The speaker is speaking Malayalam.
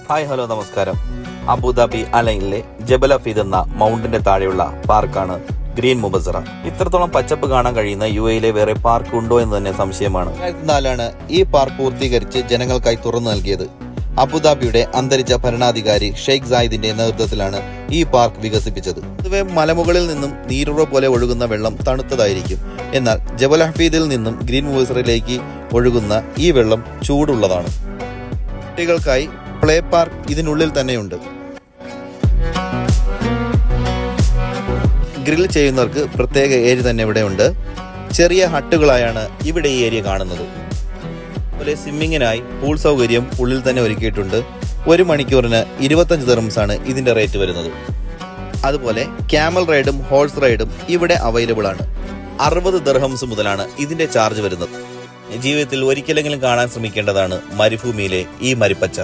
ഹായ് ഹലോ നമസ്കാരം. അബുദാബി അലൈനിലെ ജബൽ ഹഫീദ് എന്ന മൗണ്ടിന്റെ താഴെയുള്ള പാർക്കാണ് ഗ്രീൻ മുബസറ. ഇത്രത്തോളം പച്ചപ്പ് കാണാൻ കഴിയുന്ന UAE വേറെ പാർക്ക് ഉണ്ടോ എന്ന് തന്നെ സംശയമാണ്. 2004 ഈ പാർക്ക് പൂർത്തീകരിച്ച് ജനങ്ങൾക്കായി തുറന്നു നൽകിയത്. അബുദാബിയുടെ അന്തരിച്ച ഭരണാധികാരി ഷെയ്ഖ് സായിദിന്റെ നേതൃത്വത്തിലാണ് ഈ പാർക്ക് വികസിപ്പിച്ചത്. പൊതുവെ മലമുകളിൽ നിന്നും നീരുറ പോലെ ഒഴുകുന്ന വെള്ളം തണുത്തതായിരിക്കും. എന്നാൽ ജബൽ ഹഫീദിൽ നിന്നും ഗ്രീൻ മുബസറയിലേക്ക് ഒഴുകുന്ന ഈ വെള്ളം ചൂടുള്ളതാണ്. കുട്ടികൾക്കായി പ്ലേ പാർക്ക് ഇതിനുള്ളിൽ തന്നെയുണ്ട്. ഗ്രിൽ ചെയ്യുന്നവർക്ക് പ്രത്യേക ഏരിയ തന്നെ ഇവിടെയുണ്ട്. ചെറിയ ഹട്ടുകളായാണ് ഇവിടെ ഈ ഏരിയ കാണുന്നത്. അതുപോലെ സ്വിമ്മിങ്ങിനായി പൂൾ സൗകര്യം ഉള്ളിൽ തന്നെ ഒരുക്കിയിട്ടുണ്ട്. 1 മണിക്കൂറിന് 25 ദിർഹംസാണ് ഇതിന്റെ റേറ്റ് വരുന്നത്. അതുപോലെ ക്യാമൽ റൈഡും ഹോഴ്സ് റൈഡും ഇവിടെ അവൈലബിൾ ആണ്. 60 ദിർഹംസ് മുതലാണ് ഇതിന്റെ ചാർജ് വരുന്നത്. ജീവിതത്തിൽ ഒരിക്കലെങ്കിലും കാണാൻ ശ്രമിക്കേണ്ടതാണ് മരുഭൂമിയിലെ ഈ മരുപ്പച്ച.